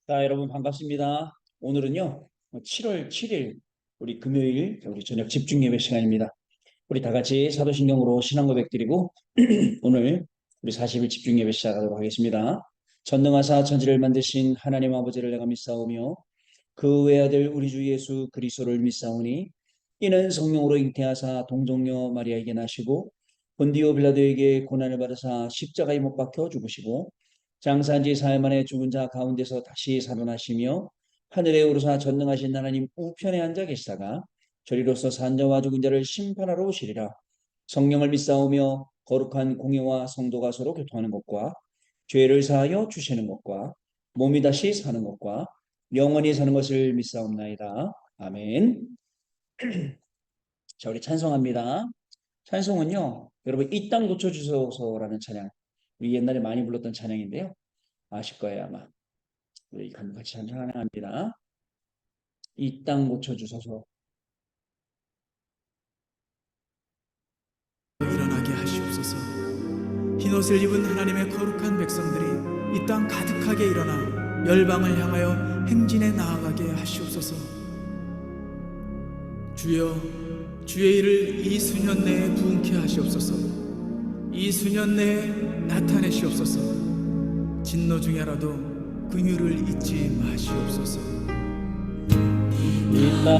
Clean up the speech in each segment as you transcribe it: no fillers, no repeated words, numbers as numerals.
자, 여러분 반갑습니다. 오늘은요, 7월 7일, 우리 금요일, 우리 저녁 집중 예배 시간입니다. 우리 다 같이 사도신경으로 신앙 고백 드리고, 오늘 우리 40일 집중 예배 시작하도록 하겠습니다. 전능하사 천지를 만드신 하나님 아버지를 내가 믿사오며, 그 외아들 우리 주 예수 그리스도를 믿사오니, 이는 성령으로 잉태하사 동정녀 마리아에게 나시고, 본디오 빌라도에게 고난을 받으사 십자가에 못 박혀 죽으시고, 장사한 지 사흘 만에 죽은 자 가운데서 다시 살아나시며 하늘에 오르사 전능하신 하나님 우편에 앉아 계시다가 저리로서 산 자와 죽은 자를 심판하러 오시리라. 성령을 믿사오며 거룩한 공예와 성도가 서로 교통하는 것과 죄를 사하여 주시는 것과 몸이 다시 사는 것과 영원히 사는 것을 믿사옵나이다. 아멘. 자, 우리 찬송합니다. 찬송은요, 여러분 이 땅 고쳐주소서라는 찬양, 우리 옛날에 많이 불렀던 찬양인데요, 아실 거예요 아마. 우리 같이 찬양합니다. 이 땅 고쳐주소서. 일어나게 하시옵소서. 흰옷을 입은 하나님의 거룩한 백성들이 이 땅 가득하게 일어나 열방을 향하여 행진에 나아가게 하시옵소서. 주여, 주의 일을 이 수년 내에 부응케 하시옵소서. 이 수년 내에 나타내시옵소서. 진노 중에라도 긍휼을 잊지 마시옵소서. 이 땅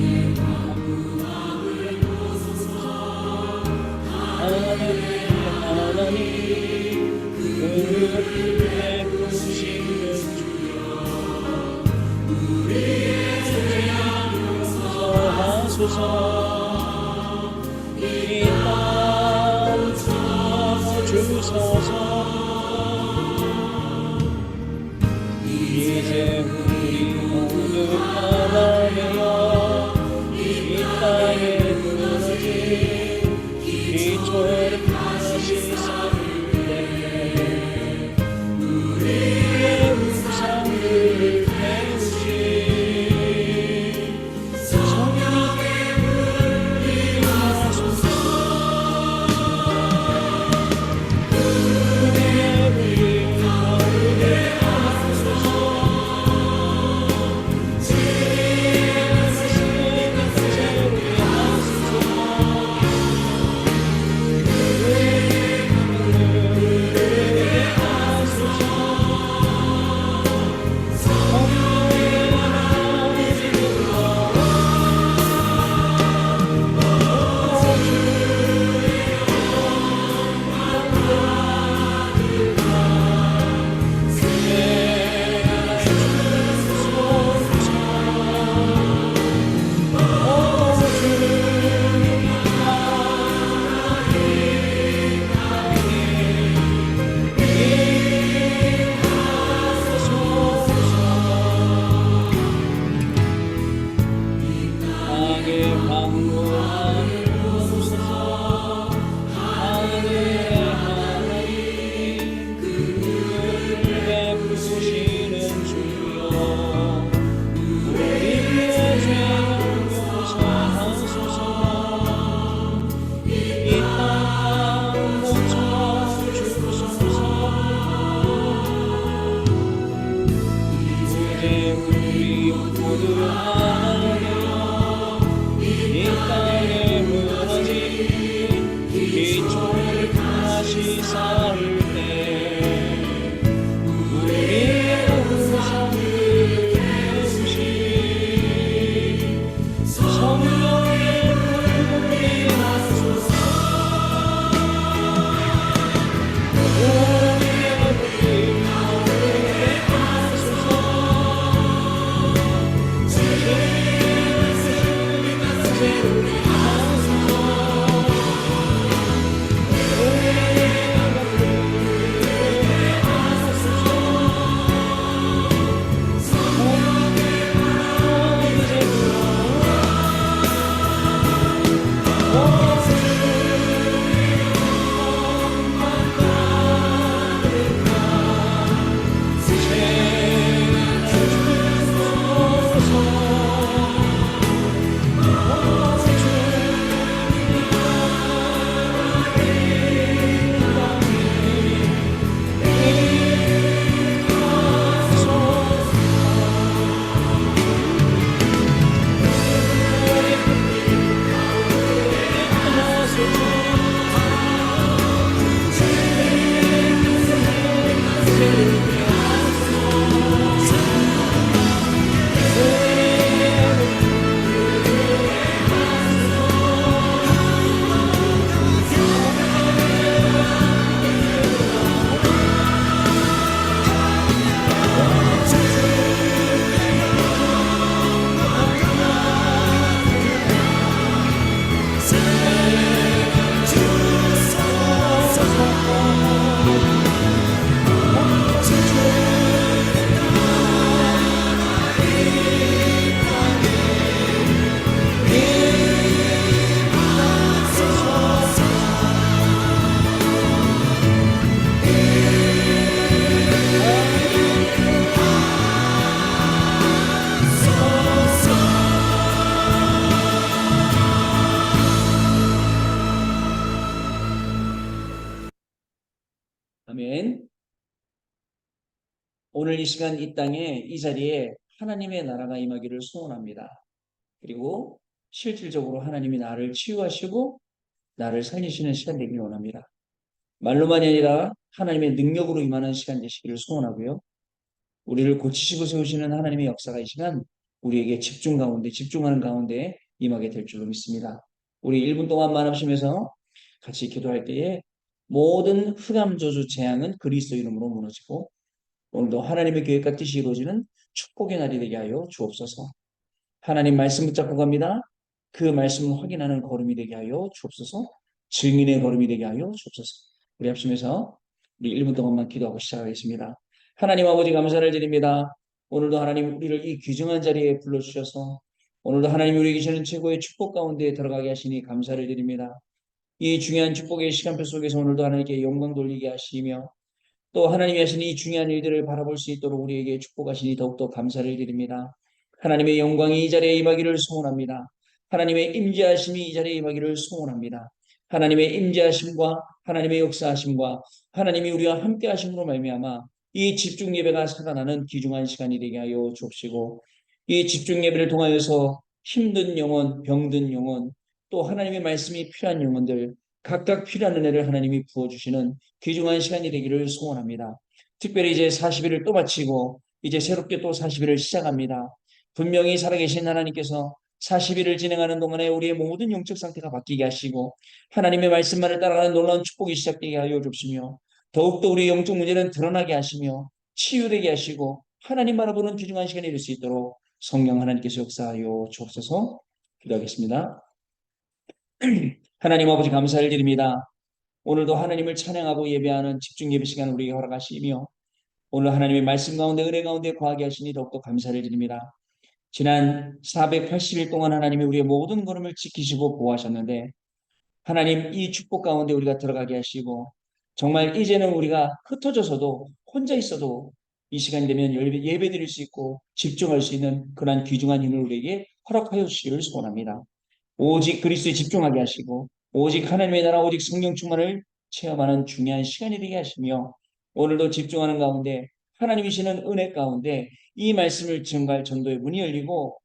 하나님 그를 부르시는 주여 우리의 죄악 용서하소서. 이 땅 주소서. 이제 우리 모두 하나되어 이 땅에 무너진 기초를 다시 쌓을 때 우리의 우상들을 태우시. 성령의 불이 임하소서. 우리의 불이 거룩에 오늘 이 시간 이 땅에 이 자리에 하나님의 나라가 임하기를 소원합니다. 그리고 실질적으로 하나님이 나를 치유하시고 나를 살리시는 시간 되기를 원합니다. 말로만이 아니라 하나님의 능력으로 임하는 시간 되시기를 소원하고요. 우리를 고치시고 세우시는 하나님의 역사가 이 시간 우리에게 집중하는 가운데 임하게 될 줄로 믿습니다. 우리 1분 동안 만합심에서 같이 기도할 때에 모든 흑암 저주 재앙은 그리스도 이름으로 무너지고 오늘도 하나님의 계획과 뜻이 이루어지는 축복의 날이 되게 하여 주옵소서. 하나님 말씀 붙잡고 갑니다. 그 말씀을 확인하는 걸음이 되게 하여 주옵소서. 증인의 걸음이 되게 하여 주옵소서. 우리 합심해서 우리 1분 동안만 기도하고 시작하겠습니다. 하나님 아버지 감사를 드립니다. 오늘도 하나님 우리를 이 귀중한 자리에 불러주셔서 오늘도 하나님 우리에게 주시는 최고의 축복 가운데 들어가게 하시니 감사를 드립니다. 이 중요한 축복의 시간표 속에서 오늘도 하나님께 영광 돌리게 하시며 또 하나님이 하신 이 중요한 일들을 바라볼 수 있도록 우리에게 축복하시니 더욱더 감사를 드립니다. 하나님의 영광이 이 자리에 임하기를 소원합니다. 하나님의 임재하심이 이 자리에 임하기를 소원합니다. 하나님의 임재하심과 하나님의 역사하심과 하나님이 우리와 함께 하심으로 말미암아 이 집중 예배가 살아나는 귀중한 시간이 되게 하여 주옵시고 이 집중 예배를 통하여서 힘든 영혼, 병든 영혼, 또 하나님의 말씀이 필요한 영혼들 각각 필요한 은혜를 하나님이 부어주시는 귀중한 시간이 되기를 소원합니다. 특별히 이제 40일을 또 마치고 이제 새롭게 또 40일을 시작합니다. 분명히 살아계신 하나님께서 40일을 진행하는 동안에 우리의 모든 영적 상태가 바뀌게 하시고 하나님의 말씀만을 따라가는 놀라운 축복이 시작되게 하여 주시며 더욱더 우리의 영적 문제는 드러나게 하시며 치유되게 하시고 하나님 바라보는 귀중한 시간이 될 수 있도록 성령 하나님께서 역사하여 주옵소서. 기도하겠습니다. 하나님 아버지 감사를 드립니다. 오늘도 하나님을 찬양하고 예배하는 집중 예배 시간을 우리에게 허락하시며 오늘 하나님의 말씀 가운데 은혜 가운데 거하게 하시니 더욱더 감사를 드립니다. 지난 480일 동안 하나님이 우리의 모든 걸음을 지키시고 보호하셨는데 하나님 이 축복 가운데 우리가 들어가게 하시고 정말 이제는 우리가 흩어져서도 혼자 있어도 이 시간이 되면 예배 드릴 수 있고 집중할 수 있는 그러한 귀중한 힘을 우리에게 허락하여 주시기를 소원합니다. 오직 그리스도에 집중하게 하시고 오직 하나님의 나라 오직 성령 충만을 체험하는 중요한 시간이 되게 하시며 오늘도 집중하는 가운데 하나님이시는 은혜 가운데 이 말씀을 증거할 전도의 문이 열리고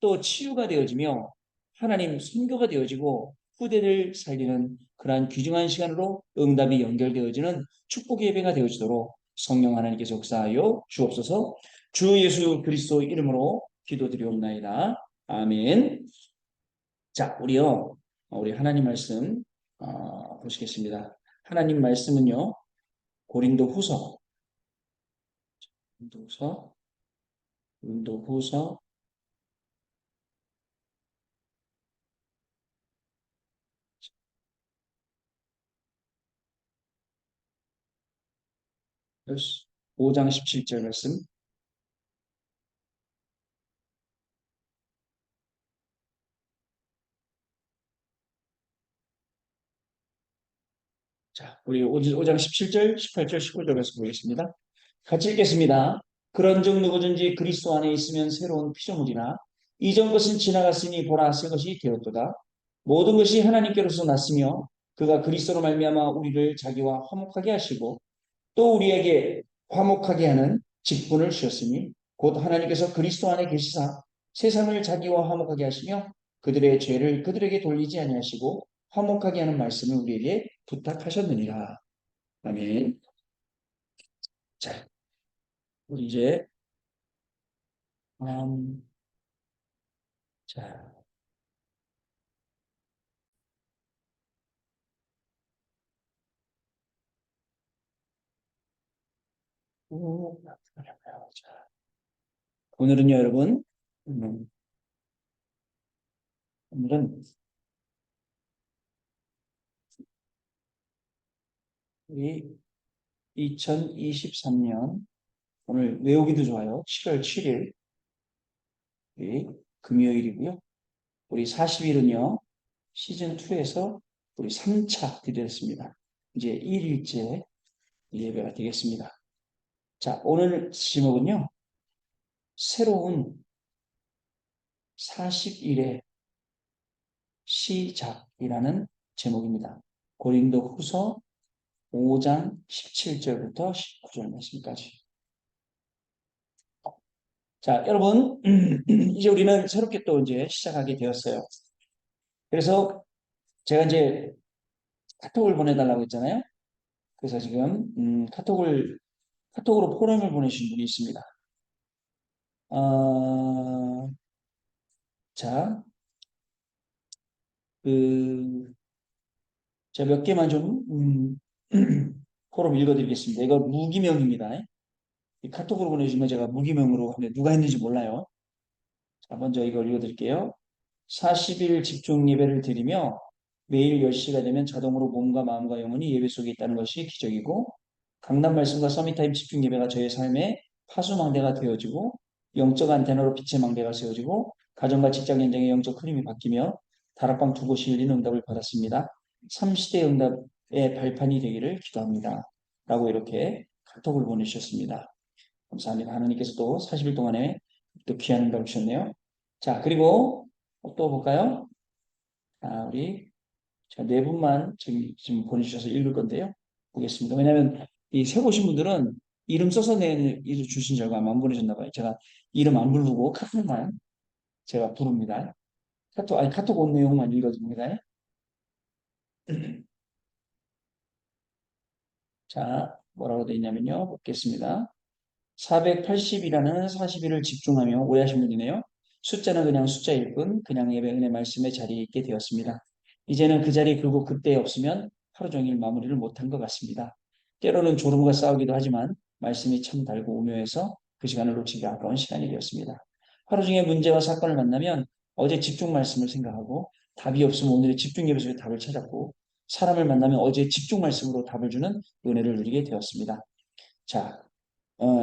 또 치유가 되어지며 하나님 선교가 되어지고 후대를 살리는 그러한 귀중한 시간으로 응답이 연결되어지는 축복의 예배가 되어지도록 성령 하나님께서 역사하여 주옵소서. 주 예수 그리스도 이름으로 기도드리옵나이다. 아멘. 자, 우리 하나님 말씀 보시겠습니다. 하나님 말씀은요, 고린도후서, 고린도후서, 고린도후서 5장 17절 말씀. 자, 우리 5장 17절, 18절, 19절 말씀 보겠습니다. 같이 읽겠습니다. 그런즉 누구든지 그리스도 안에 있으면 새로운 피조물이나 이전 것은 지나갔으니 보라 새 것이 되었도다. 모든 것이 하나님께로서 났으며 그가 그리스도로 말미암아 우리를 자기와 화목하게 하시고 또 우리에게 화목하게 하는 직분을 주셨으니 곧 하나님께서 그리스도 안에 계시사 세상을 자기와 화목하게 하시며 그들의 죄를 그들에게 돌리지 아니하시고 화목하게 하는 말씀을 우리에게 부탁하셨느니라. 아멘. 자, 우리 이제 음, 자, 자, 오늘은요, 여러분, 음, 오늘은 우리 2023년 오늘 외우기도 좋아요. 7월 7일 우리 금요일이고요. 우리 40일은요. 시즌2에서 우리 3차 드렸습니다. 이제 1일째 예배가 되겠습니다. 자, 오늘 제목은요. 새로운 40일의 시작이라는 제목입니다. 고린도 후서 5장 17절부터 19절 말씀까지. 자, 여러분, 이제 우리는 새롭게 또 이제 시작하게 되었어요. 그래서 제가 이제 카톡을 보내달라고 했잖아요. 그래서 지금, 카톡으로 포럼을 보내신 분이 있습니다. 어, 자, 그, 제가 몇 개만 좀, 포럼 읽어드리겠습니다. 이거 무기명입니다. 이 카톡으로 보내주면 제가 무기명으로 하는데 누가 했는지 몰라요. 자, 먼저 이걸 읽어드릴게요. 40일 집중 예배를 드리며 매일 10시가 되면 자동으로 몸과 마음과 영혼이 예배 속에 있다는 것이 기적이고 강단 말씀과 서밋타임 집중 예배가 저의 삶의 파수망대가 되어지고 영적 안테나로 빛의 망대가 세워지고 가정과 직장 현장의 영적 흐름이 바뀌며 다락방 두 곳이 열리는 응답을 받았습니다. 3시대 응답의 발판이 되기를 기도합니다. 라고 이렇게 카톡을 보내주셨습니다. 감사합니다. 하나님께서도 40일 동안에 또 귀한 응답을 주셨네요. 자, 그리고 또 볼까요? 우리 네 분만 지금 보내주셔서 읽을 건데요. 보겠습니다. 왜냐하면 이 새 오신 분들은 이름 써서 이름 주신 줄 알고 아마 안 보내셨나 봐요. 제가 이름 안 부르고 카톡만 제가 부릅니다. 카톡 온 내용만 읽어줍니다. 자, 뭐라고 되어 있냐면요. 보겠습니다. 480이라는 40일을 집중하며 오해하신 분이네요. 숫자는 그냥 숫자일 뿐 그냥 예배 은혜 말씀의 자리에 있게 되었습니다. 이제는 그 자리 그리고 그때 없으면 하루 종일 마무리를 못한 것 같습니다. 때로는 졸음과 싸우기도 하지만 말씀이 참 달고 오묘해서 그 시간을 놓치기 아까운 시간이 되었습니다. 하루 중에 문제와 사건을 만나면 어제 집중 말씀을 생각하고 답이 없으면 오늘의 집중 예배 속에 답을 찾았고 사람을 만나면 어제 집중 말씀으로 답을 주는 은혜를 누리게 되었습니다. 자,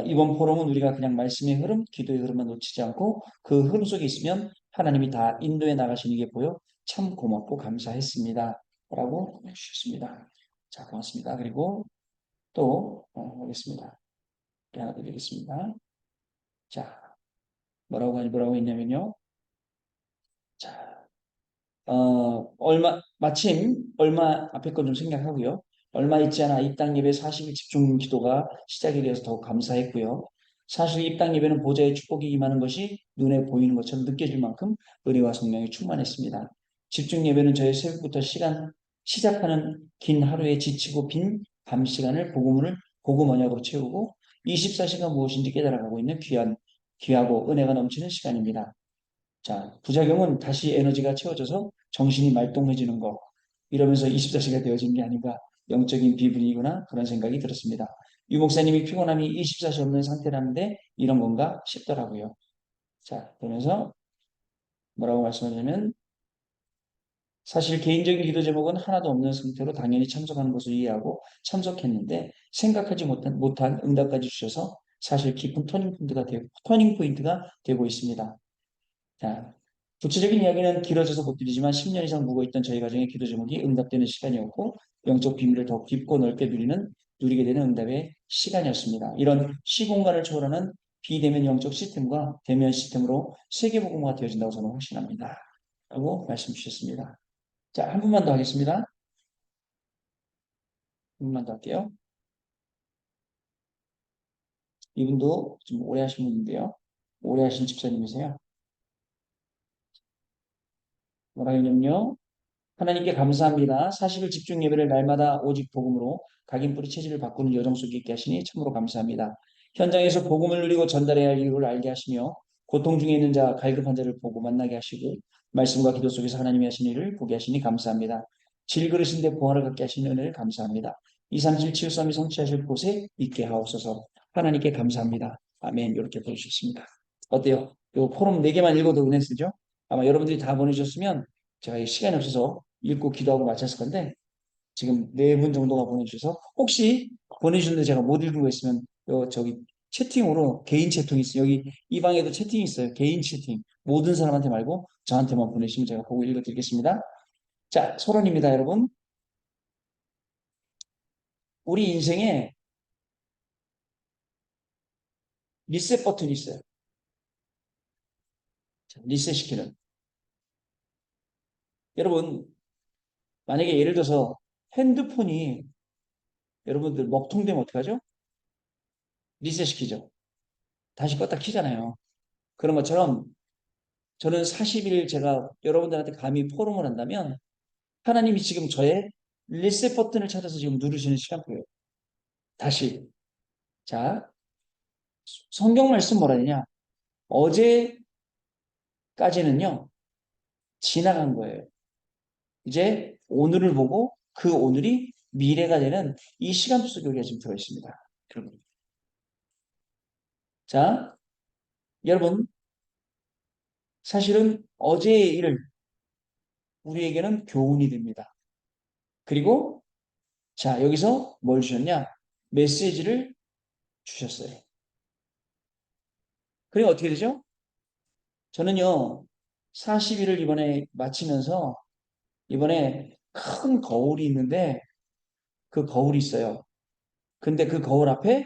이번 포럼은 우리가 그냥 말씀의 흐름, 기도의 흐름만 놓치지 않고 그 흐름 속에 있으면 하나님이 다 인도해 나가시는 게 보여 참 고맙고 감사했습니다. 라고 해주셨습니다. 자, 고맙습니다. 그리고 또, 하겠습니다. 하나 드리겠습니다. 자, 뭐라고 했냐면요. 자, 마침 얼마 앞에 건 좀 생각하고요. 얼마 있지 않아 입당 예배 40일 집중 기도가 시작이 되어서 더욱 감사했고요. 사실 입당 예배는 보좌의 축복이 임하는 것이 눈에 보이는 것처럼 느껴질 만큼 은혜와 성령이 충만했습니다. 집중 예배는 저의 새벽부터 시작하는 긴 하루에 지치고 빈 밤 시간을 복음 언약으로 채우고 24시간 무엇인지 깨달아가고 있는 귀하고 은혜가 넘치는 시간입니다. 자, 부작용은 다시 에너지가 채워져서 정신이 말똥해지는 거. 이러면서 24시가 되어진 게 아닌가. 영적인 비분이구나. 그런 생각이 들었습니다. 유 목사님이 피곤함이 24시 없는 상태라는데 이런 건가 싶더라고요. 자, 그러면서 뭐라고 말씀하냐면 사실 개인적인 기도 제목은 하나도 없는 상태로 당연히 참석하는 것을 이해하고 참석했는데 생각하지 못한 응답까지 주셔서 사실 깊은 터닝 포인트가 되고 있습니다. 자, 구체적인 이야기는 길어져서 못 드리지만 10년 이상 묵어있던 저희 가정의 기도 제목이 응답되는 시간이었고 영적 비밀을 더 깊고 넓게 누리게 되는 응답의 시간이었습니다. 이런 시공간을 초월하는 비대면 영적 시스템과 대면 시스템으로 세계복음화가 되어진다고 저는 확신합니다. 라고 말씀 주셨습니다. 자, 한 분만 더 하겠습니다. 한 분만 더 할게요. 이분도 좀 오래 하신 분인데요. 오래 하신 집사님이세요. 뭐라 했냐면요. 하나님께 감사합니다. 40일 집중 예배를 날마다 오직 복음으로 각인 뿌리 체질을 바꾸는 여정 속에 있게 하시니 참으로 감사합니다. 현장에서 복음을 누리고 전달해야 할 이유를 알게 하시며 고통 중에 있는 자, 갈급한 자를 보고 만나게 하시고 말씀과 기도 속에서 하나님이 하신 일을 보게 하시니 감사합니다. 질그릇인데 보화를 갖게 하시는 은혜를 감사합니다. 2, 3, 7, 7, 3이 성취하실 곳에 있게 하옵소서. 하나님께 감사합니다. 아멘. 이렇게 보여주셨습니다. 어때요? 이 포럼 4개만 읽어도 은혜 쓰죠? 아마 여러분들이 다 보내주셨으면 제가 시간이 없어서 읽고 기도하고 마쳤을 건데 지금 4분 정도가 보내주셔서 혹시 보내주셨는데 제가 못 읽은 거 있으면 저기 채팅으로 개인 채팅이 있어요. 여기 이 방에도 채팅이 있어요. 개인 채팅. 모든 사람한테 말고 저한테만 보내시면 제가 보고 읽어드리겠습니다. 자, 소론입니다, 여러분. 우리 인생에 리셋 버튼이 있어요. 자, 리셋 시키는. 여러분, 만약에 예를 들어서 핸드폰이 여러분들 먹통되면 어떡하죠? 리셋 시키죠. 다시 껐다 키잖아요. 그런 것처럼 저는 40일 제가 여러분들한테 감히 포럼을 한다면 하나님이 지금 저의 리셋 버튼을 찾아서 지금 누르시는 시간표예요. 다시. 자, 성경 말씀 뭐라 되냐? 어제까지는요, 지나간 거예요. 이제 오늘을 보고 그 오늘이 미래가 되는 이 시간 속에 우리가 지금 들어 있습니다. 여러분. 자, 여러분, 사실은 어제의 일을 우리에게는 교훈이 됩니다. 그리고 자, 여기서 뭘 주셨냐? 메시지를 주셨어요. 그리고 어떻게 되죠? 저는요, 40일을 이번에 마치면서 이번에 큰 거울이 있는데 그 거울이 있어요. 근데 그 거울 앞에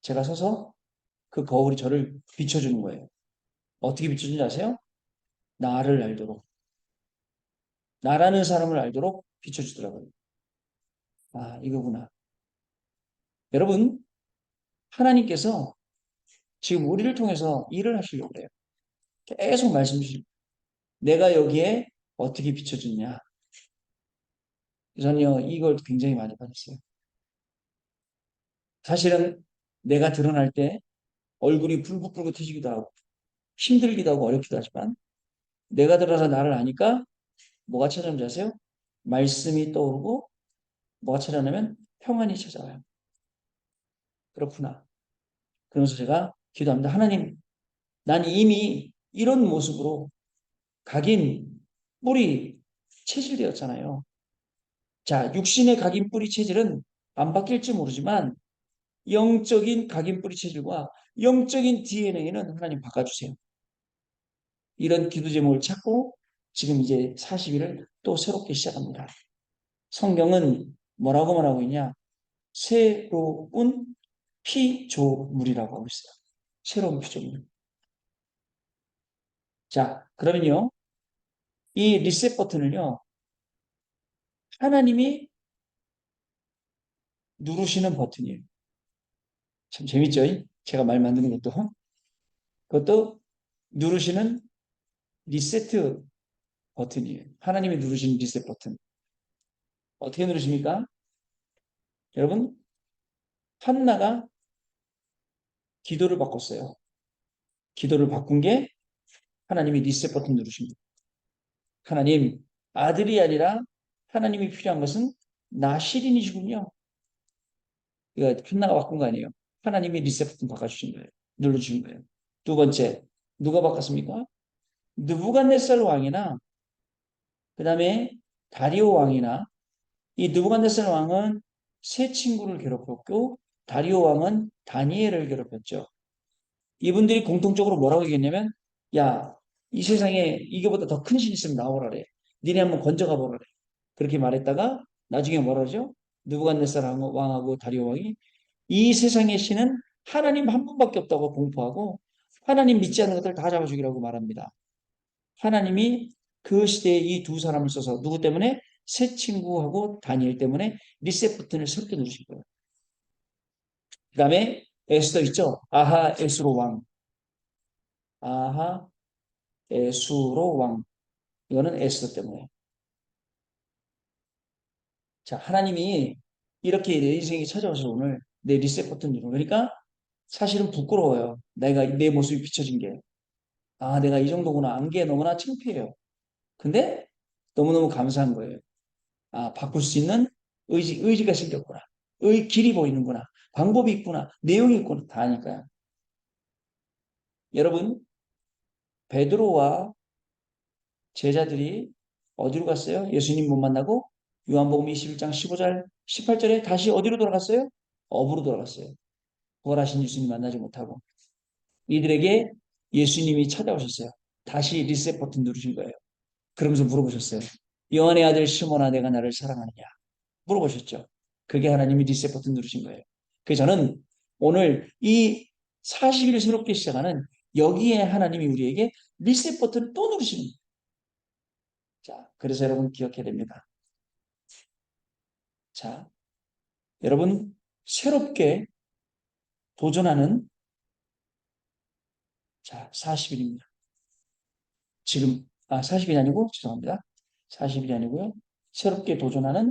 제가 서서 그 거울이 저를 비춰주는 거예요. 어떻게 비춰주는지 아세요? 나를 알도록. 나라는 사람을 알도록 비춰주더라고요. 아, 이거구나. 여러분, 하나님께서 지금 우리를 통해서 일을 하시려고 그래요. 계속 말씀 주시고, 내가 여기에 어떻게 비춰주냐. 저는요, 이걸 굉장히 많이 받았어요. 사실은 내가 드러날 때 얼굴이 붉고 하고 힘들기도 하고 어렵기도 하지만 내가 들어서 나를 아니까 뭐가 찾아오는지 아세요? 말씀이 떠오르고 뭐가 찾아오냐면 평안이 찾아와요. 그렇구나. 그러면서 제가 기도합니다. 하나님, 난 이미 이런 모습으로 각인 뿌리 체질되었잖아요. 자, 육신의 각인 뿌리 체질은 안 바뀔지 모르지만 영적인 각인 뿌리 체질과 영적인 DNA는 하나님 바꿔주세요. 이런 기도 제목을 찾고 지금 이제 40일을 또 새롭게 시작합니다. 성경은 뭐라고 말하고 있냐? 새로운 피조물이라고 하고 있어요. 새로운 피조물. 자, 그러면요. 이 리셋 버튼을요. 하나님이 누르시는 버튼이에요. 참 재밌죠? 제가 말 만드는 것도. 그것도 누르시는 리세트 버튼이에요. 하나님이 누르시는 리셋 버튼. 어떻게 누르십니까? 여러분, 한나가 기도를 바꿨어요. 기도를 바꾼 게 하나님이 리셋 버튼 누르십니다. 하나님, 아들이 아니라 하나님이 필요한 것은 나시린이시군요. 이거 한나가 바꾼 거 아니에요. 하나님이 리셋 버튼 바꿔주신 거예요. 눌러주신 거예요. 두 번째, 누가 바꿨습니까? 느부갓네살 왕이나 그 다음에 다리오 왕이나 이 느부갓네살 왕은 세 친구를 괴롭혔고 다리오 왕은 다니엘을 괴롭혔죠. 이분들이 공통적으로 뭐라고 얘기했냐면 야, 이 세상에 이거보다 더 큰 신 있으면 나오라래. 니네 한번 건져가 보라래. 그렇게 말했다가 나중에 뭐라죠? 느부갓네살 왕하고 다리오 왕이 이 세상의 신은 하나님 한 분밖에 없다고 공포하고 하나님 믿지 않는 것들 다 잡아 죽이라고 말합니다. 하나님이 그 시대에 이 두 사람을 써서 누구 때문에? 새 친구하고 다니엘 때문에 리셋 버튼을 새롭게 누르신 거예요. 그 다음에 에스더 있죠? 아하 에스로 왕. 아하 에수로 왕. 이거는 에스더 때문에. 자, 하나님이 이렇게 내 인생에 찾아와서 오늘 내 리셋 버튼 누르. 그러니까 사실은 부끄러워요. 내가 내 모습이 비춰진 게. 아, 내가 이 정도구나. 안게 너무나 창피해요. 근데 너무너무 감사한 거예요. 아, 바꿀 수 있는 의지가 생겼구나. 길이 보이는구나. 방법이 있구나. 내용이 있구나. 다 아니까요. 여러분, 베드로와 제자들이 어디로 갔어요? 예수님 못 만나고 요한복음 21장 15절, 18절에 다시 어디로 돌아갔어요? 업으로 돌아갔어요. 부활하신 예수님 만나지 못하고. 이들에게 예수님이 찾아오셨어요. 다시 리셋 버튼 누르신 거예요. 그러면서 물어보셨어요. 요한의 아들 시몬아 내가 나를 사랑하느냐? 물어보셨죠. 그게 하나님이 리셋 버튼 누르신 거예요. 그래서 저는 오늘 이 40일 새롭게 시작하는 여기에 하나님이 우리에게 리셋 버튼을 또 누르시는 거예요. 자, 그래서 여러분 기억해야 됩니다. 자, 여러분 새롭게 도전하는 자, 40일입니다. 지금, 40일이 아니고, 죄송합니다. 40일이 아니고요. 새롭게 도전하는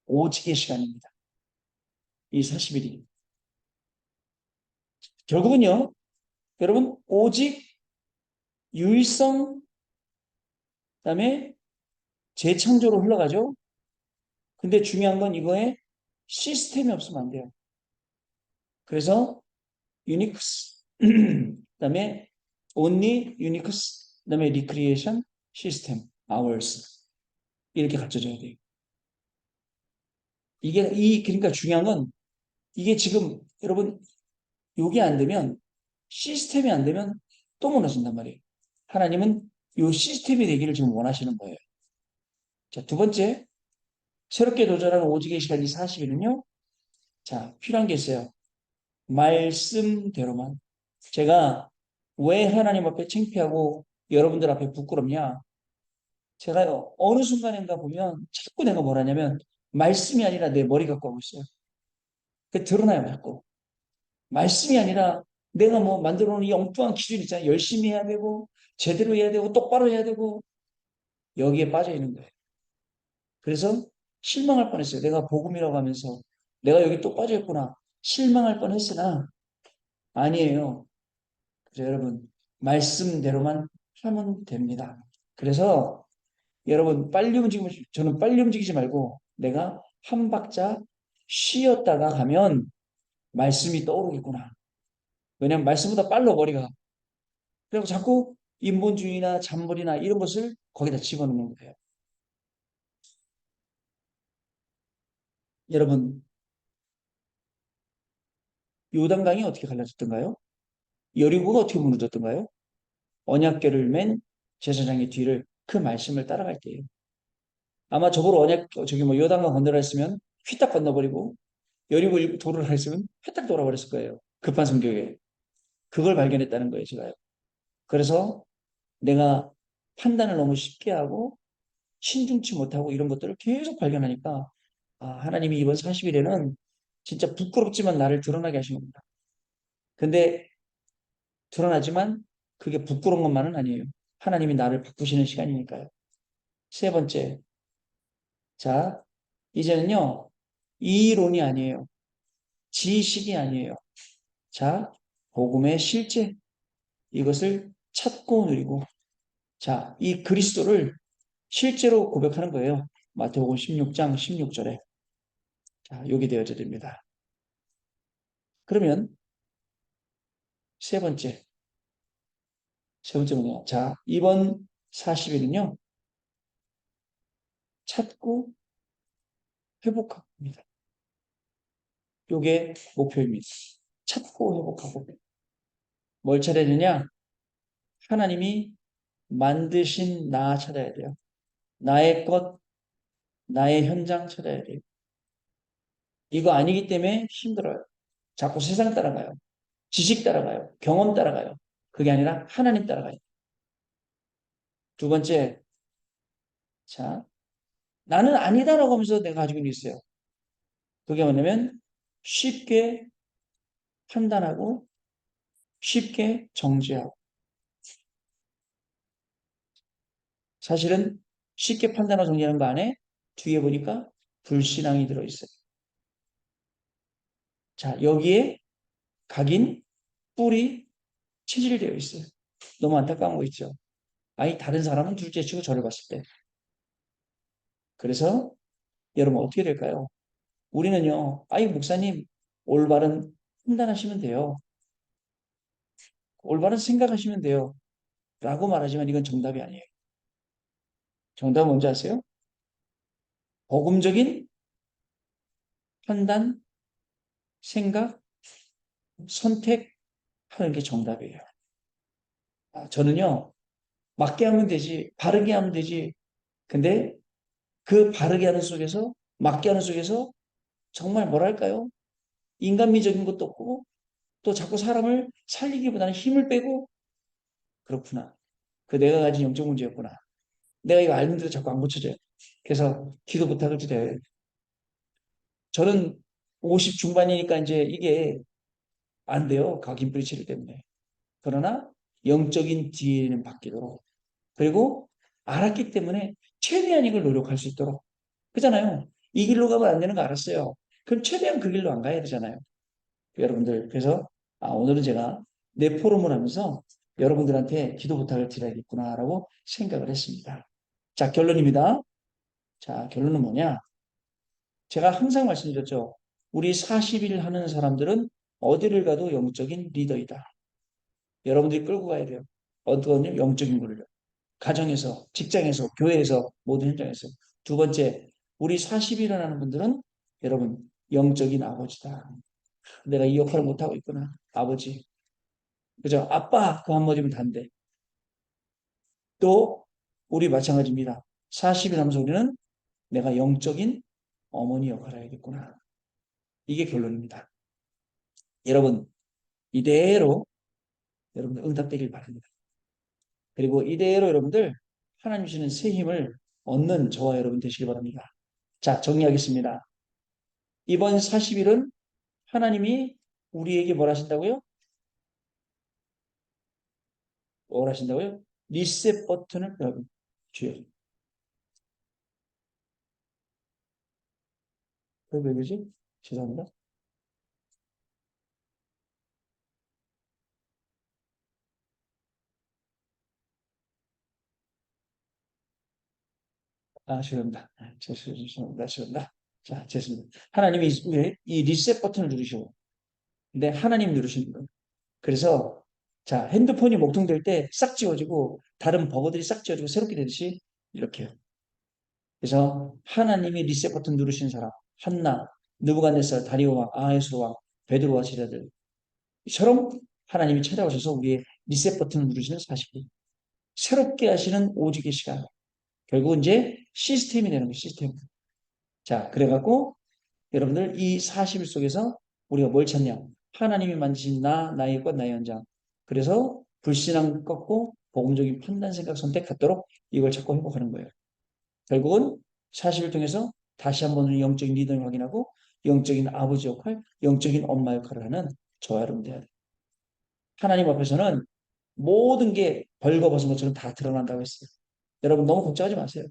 오직의 시간입니다. 이 40일이. 결국은요, 여러분, 오직 유일성, 그다음에 재창조로 흘러가죠. 근데 중요한 건 이거에 시스템이 없으면 안 돼요. 그래서 유닉스, 그다음에 only 유닉스, 그다음에 recreation 시스템, hours 이렇게 갖춰져야 돼요. 그러니까 중요한 건 이게 지금 여러분 요게 안 되면 시스템이 안 되면 또 무너진단 말이에요. 하나님은 요 시스템이 되기를 지금 원하시는 거예요. 자, 두 번째, 새롭게 도전하는 오직의 시간 이 40일은요. 자, 필요한 게 있어요. 말씀대로만. 제가 왜 하나님 앞에 창피하고 여러분들 앞에 부끄럽냐? 제가 어느 순간인가 보면 자꾸 내가 뭐라냐면 말씀이 아니라 내 머리 갖고 하고 있어요. 그게 드러나요, 자꾸. 말씀이 아니라 내가 뭐 만들어 놓은 이 엉뚱한 기준 있잖아요. 열심히 해야 되고, 제대로 해야 되고, 똑바로 해야 되고, 여기에 빠져 있는 거예요. 그래서 실망할 뻔했어요. 내가 복음이라고 하면서 내가 여기 또 빠져 있구나. 실망할 뻔했으나 아니에요. 그래서 여러분 말씀대로만 하면 됩니다. 그래서 여러분 저는 빨리 움직이지 말고 내가 한 박자 쉬었다가 가면 말씀이 떠오르겠구나. 왜냐하면 말씀보다 빨라 머리가. 그리고 자꾸 인본주의나 잔머리나 이런 것을 거기다 집어넣는 거예요. 여러분 요단강이 어떻게 갈라졌던가요? 여리고가 어떻게 무너졌던가요? 언약궤를 맨 제사장의 뒤를 그 말씀을 따라갈 때예요. 아마 저보고 저기 뭐 요단강 건너라 했으면 휘딱 건너버리고 여리고 도로를 했으면 휘딱 돌아버렸을 거예요. 급한 성격에. 그걸 발견했다는 거예요, 제가요. 그래서 내가 판단을 너무 쉽게 하고 신중치 못하고 이런 것들을 계속 발견하니까 하나님이 이번 40일에는 진짜 부끄럽지만 나를 드러나게 하신 겁니다. 근데 드러나지만 그게 부끄러운 것만은 아니에요. 하나님이 나를 바꾸시는 시간이니까요. 세 번째, 자, 이제는요, 이론이 아니에요. 지식이 아니에요. 자, 복음의 실제, 이것을 찾고 누리고, 자, 이 그리스도를 실제로 고백하는 거예요. 마태복음 16장 16절에. 자, 여기 되어져 됩니다. 그러면 세 번째는요. 자, 이번 40일은요, 찾고 회복합니다. 요게 목표입니다. 찾고 회복하고. 뭘 찾아야 되냐? 하나님이 만드신 나 찾아야 돼요. 나의 것, 나의 현장 찾아야 돼요. 이거 아니기 때문에 힘들어요. 자꾸 세상 따라가요. 지식 따라가요. 경험 따라가요. 그게 아니라 하나님 따라가요. 두 번째, 자, 나는 아니다라고 하면서 내가 가지고 있어요. 그게 뭐냐면 쉽게 판단하고 쉽게 정죄하고. 사실은 쉽게 판단하고 정죄하는 거 안에 뒤에 보니까 불신앙이 들어있어요. 자, 여기에 각인, 뿔이 체질되어 있어요. 너무 안타까운 거 있죠. 아니, 다른 사람은 둘째 치고 저를 봤을 때. 그래서 여러분 어떻게 될까요? 우리는요, 목사님, 올바른 판단하시면 돼요. 올바른 생각하시면 돼요. 라고 말하지만 이건 정답이 아니에요. 정답은 뭔지 아세요? 복음적인 판단, 생각, 선택하는 게 정답이에요. 저는요, 맞게 하면 되지, 바르게 하면 되지. 근데 그 바르게 하는 속에서, 맞게 하는 속에서 정말 뭐랄까요? 인간미적인 것도 없고, 또 자꾸 사람을 살리기보다는 힘을 빼고, 그렇구나. 그 내가 가진 영적 문제였구나. 내가 이거 알는데도 자꾸 안 고쳐져요. 그래서 기도 부탁을 드려요. 저는 50 중반이니까 이제 이게 안 돼요. 각인뿌리 치료 때문에. 그러나 영적인 DNA는 바뀌도록, 그리고 알았기 때문에 최대한 이걸 노력할 수 있도록. 그잖아요. 이 길로 가면 안 되는 거 알았어요. 그럼 최대한 그 길로 안 가야 되잖아요. 여러분들, 그래서 오늘은 제가 내 포럼을 하면서 여러분들한테 기도 부탁을 드려야겠구나라고 생각을 했습니다. 자, 결론입니다. 자, 결론은 뭐냐? 제가 항상 말씀드렸죠. 우리 40일 하는 사람들은 어디를 가도 영적인 리더이다. 여러분들이 끌고 가야 돼요. 어떤 영적인 거를요. 가정에서, 직장에서, 교회에서, 모든 현장에서. 두 번째, 우리 40일 하는 분들은 여러분 영적인 아버지다. 내가 이 역할을 못하고 있구나. 아버지. 그죠? 아빠 그 한마디면 단데. 또 우리 마찬가지입니다. 40일 하면서 우리는 내가 영적인 어머니 역할을 해야겠구나. 이게 결론입니다. 여러분 이대로 여러분들 응답되길 바랍니다. 그리고 이대로 여러분들 하나님 주시는 새 힘을 얻는 저와 여러분 되시길 바랍니다. 자, 정리하겠습니다. 이번 40일은 하나님이 우리에게 뭘 하신다고요? 뭘 하신다고요? 리셋 버튼을 주요. 왜 그러지? 죄송합니다. 죄송합니다. 죄송합니다. 자, 죄송합니다. 하나님이 왜 이 리셋 버튼을 누르시고, 근데 하나님 누르시는 거예요. 그래서 자, 핸드폰이 목통될 때 싹 지워지고 다른 버거들이 싹 지워지고 새롭게 되듯이 이렇게요. 그래서 하나님이 리셋 버튼 누르신 사람, 한나, 느부갓네살, 다리오 왕, 아하수로 왕, 베드로와 제자들 처럼 하나님이 찾아오셔서 우리의 리셋 버튼을 누르시는 40일. 새롭게 하시는 오직의 시간. 결국 이제 시스템이 되는 거예요. 시스템. 자, 그래갖고 여러분들 이 40일 속에서 우리가 뭘 찾냐? 하나님이 만드신 나의 것, 나의 현장. 그래서 불신앙 꺾고 복음적인 판단, 생각, 선택 갖도록 이걸 찾고 회복하는 거예요. 결국은 40일 통해서 다시 한번 영적인 리더를 확인하고 영적인 아버지 역할, 영적인 엄마 역할을 하는 저와 여러분 돼야 돼요. 하나님 앞에서는 모든 게 벌거벗은 것처럼 다 드러난다고 했어요. 여러분 너무 걱정하지 마세요.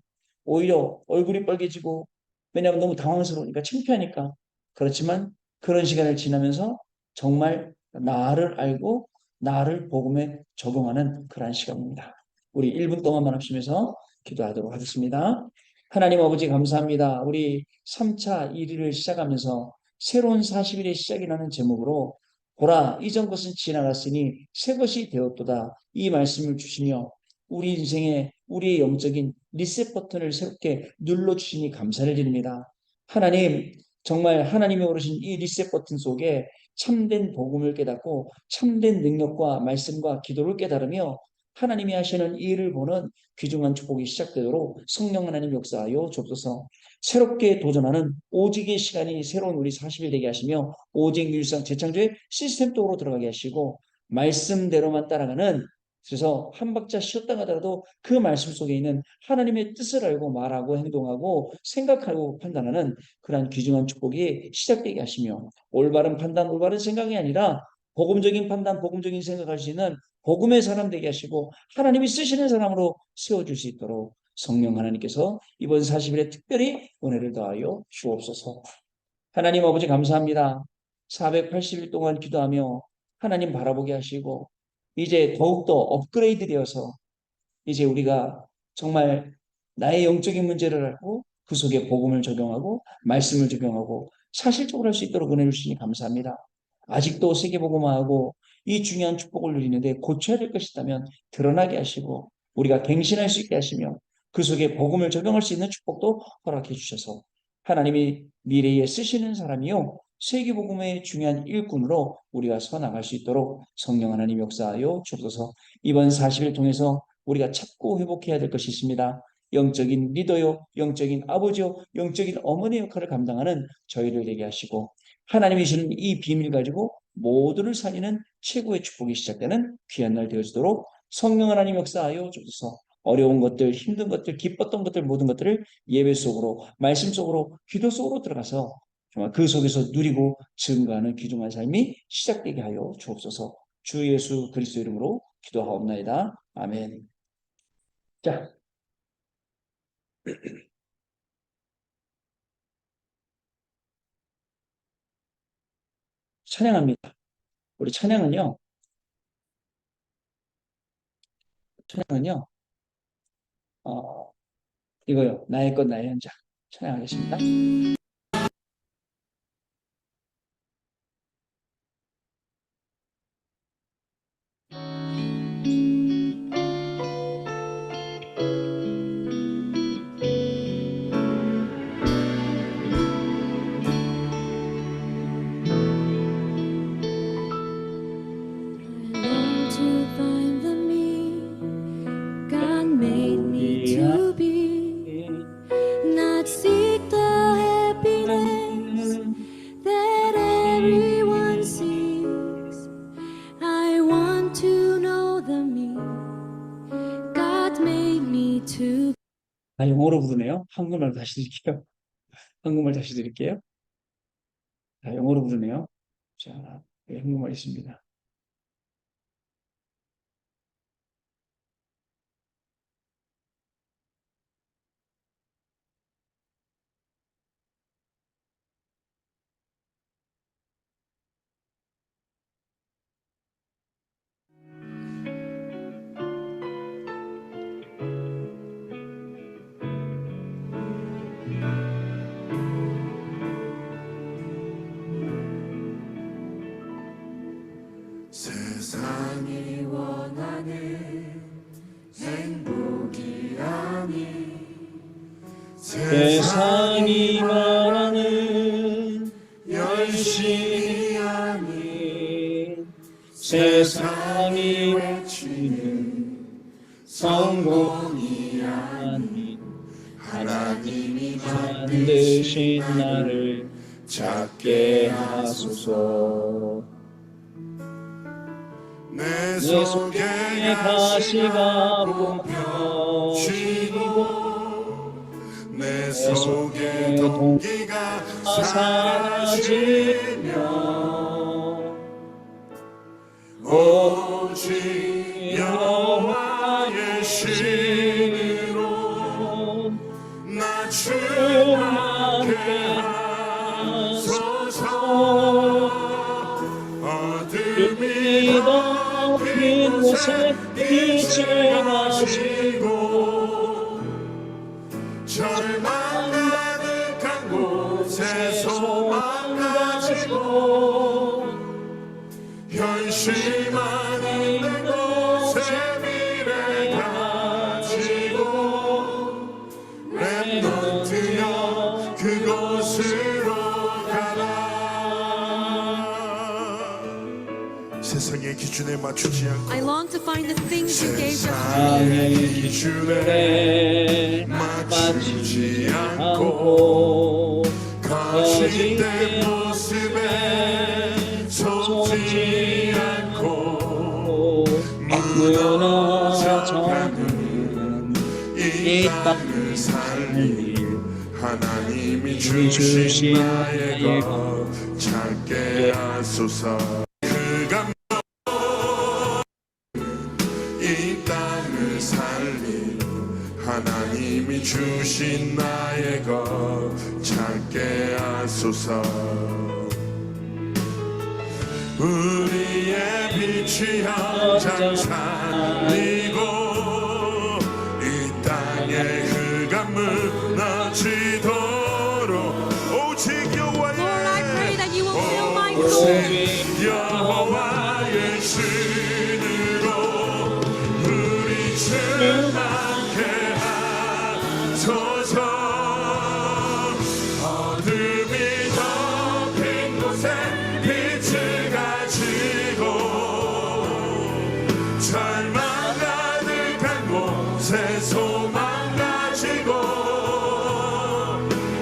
오히려 얼굴이 빨개지고 왜냐하면 너무 당황스러우니까 창피하니까 그렇지만 그런 시간을 지나면서 정말 나를 알고 나를 복음에 적용하는 그러한 시간입니다. 우리 1분 동안만 합심해서 기도하도록 하겠습니다. 하나님 아버지 감사합니다. 우리 3차 1일을 시작하면서 새로운 40일의 시작이라는 제목으로 보라 이전 것은 지나갔으니 새 것이 되었도다 이 말씀을 주시며 우리 인생에 우리의 영적인 리셋 버튼을 새롭게 눌러주시니 감사를 드립니다. 하나님 정말 하나님이 오르신 이 리셋 버튼 속에 참된 복음을 깨닫고 참된 능력과 말씀과 기도를 깨달으며 하나님이 하시는 이 일을 보는 귀중한 축복이 시작되도록 성령 하나님 역사하여 주옵소서. 새롭게 도전하는 오직의 시간이 새로운 우리 40일 되게 하시며 오직 일상 재창조의 시스템적으로 들어가게 하시고 말씀대로만 따라가는 그래서 한 박자 쉬었다 가더라도 그 말씀 속에 있는 하나님의 뜻을 알고 말하고 행동하고 생각하고 판단하는 그러한 귀중한 축복이 시작되게 하시며 올바른 판단, 올바른 생각이 아니라 복음적인 판단, 복음적인 생각할 수 있는 복음의 사람 되게 하시고 하나님이 쓰시는 사람으로 세워줄 수 있도록 성령 하나님께서 이번 40일에 특별히 은혜를 더하여 주옵소서. 하나님 아버지 감사합니다. 480일 동안 기도하며 하나님 바라보게 하시고 이제 더욱더 업그레이드 되어서 이제 우리가 정말 나의 영적인 문제를 알고 그 속에 복음을 적용하고 말씀을 적용하고 사실적으로 할 수 있도록 은혜 주시니 감사합니다. 아직도 세계복음화하고 이 중요한 축복을 누리는데 고쳐야 될 것이 있다면 드러나게 하시고 우리가 갱신할 수 있게 하시며 그 속에 복음을 적용할 수 있는 축복도 허락해 주셔서 하나님이 미래에 쓰시는 사람이요 세계복음의 중요한 일꾼으로 우리가 서 나갈 수 있도록 성령 하나님 역사하여 주옵소서. 이번 40일 통해서 우리가 찾고 회복해야 될 것이 있습니다. 영적인 리더요, 영적인 아버지요, 영적인 어머니 역할을 감당하는 저희를 되게 하시고 하나님이 주는 이 비밀 가지고 모두를 살리는 최고의 축복이 시작되는 귀한 날 되어지도록 성령 하나님 역사하여 주옵소서. 어려운 것들, 힘든 것들, 기뻤던 것들 모든 것들을 예배 속으로, 말씀 속으로, 기도 속으로 들어가서 정말 그 속에서 누리고 증거하는 귀중한 삶이 시작되게 하여 주옵소서. 주 예수 그리스도 이름으로 기도하옵나이다. 아멘. 자, 찬양합니다. 우리 찬양은요, 어, 이거요. 나의 것 나의 현장. 찬양하겠습니다. long to find the me God made me to be, not seek the happiness that everyone seeks. I want to know the me God made me to be. 아, 영어로 부르네요. 한국말 다시 드릴게요. 한국말 다시 드릴게요. 자, 영어로 부르네요. 자, 여기 한국말 있습니다. 세상이 원하는 행복이 아닌 세상이 말하는 열심이 아닌 세상이 외치는 성공이 아닌 하나님이 만드신 나를 찾게 하소서. 내 내 속에 속에 가시가 가시가 펴지고 내 속에 속에 동기가 사라지며 오직 여호와의 신으로 나 충만케 하소서. 어둠이 덮인 곳에 빛을 가지고 절망 가득한 곳에 소망 가지고 현실만 있는 곳에 미래 가지고 렘넌트여 그곳으로 가라. 세상의 기준에 맞추지 않고 I long to find the things you gave us. 세상의 기준에 맞추지 않고 거짓된 모습에 속지 않고 무너져가는 이 땅을 살릴 하나님이 주신 나의 것 찾게 하소서. 그가 이 땅을 살릴 하나님이 주신 나의 것 찾게 하소서. 우리의 빛이 현장 살리고 이 땅에 흑암 무너지도록 오직 Lord, I pray that you will fill my 오직 soul. 여호와의 신으로 우리 충만케 하소서. 어둠이 덮인 곳에 빛을 가지고 절망 가득한 곳에 소망 가지고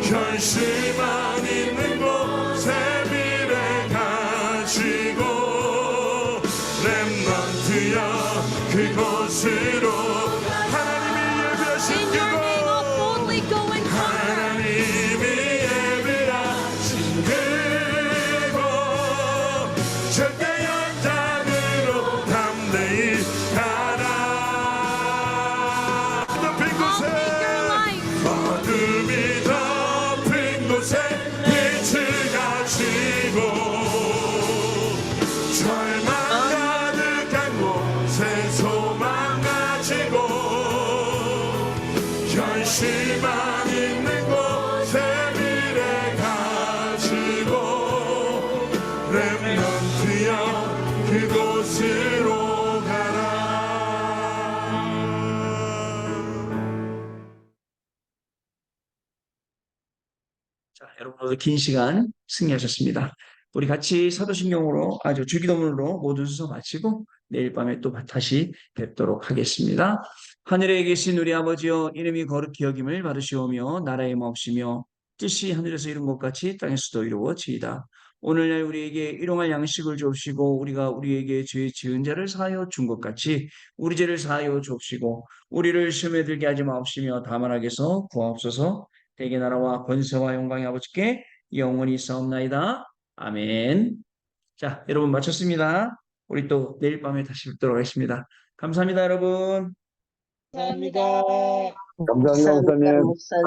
현실만 있는 곳에 미래 가지고 렘넌트여 그곳으로 하나님이 예배하신 In your name, I'll boldly go and conquer. 하나님이 예배하신 그곳 절대 연단으로 절망 가득한 곳에 소망 가지고 현실만 있는 곳에 미래 가지고 렘넌트여 그곳으로 가라. 자, 여러분 오늘 긴 시간 승리하셨습니다. 우리 같이 사도신경으로 아주 주기도문으로 모든 순서 마치고 내일 밤에 또 다시 뵙도록 하겠습니다. 하늘에 계신 우리 아버지여, 이름이 거룩히 여김을 받으시오며 나라의 마옵시며 뜻이 하늘에서 이룬 것 같이 땅에서도 이루어지이다. 오늘날 우리에게 일용할 양식을 주옵시고 우리가 우리에게 죄 지은 자를 사하여 준 것 같이 우리 죄를 사하여 주옵시고 우리를 시험에 들게 하지 마옵시며 다만 악에서 구하옵소서. 대개 나라와 권세와 영광이 아버지께 영원히 있사옵나이다. 아멘. 자, 여러분 마쳤습니다. 우리 또 내일 밤에 다시 뵙도록 하겠습니다. 감사합니다, 여러분. 감사합니다. 감사합니다, 목사님.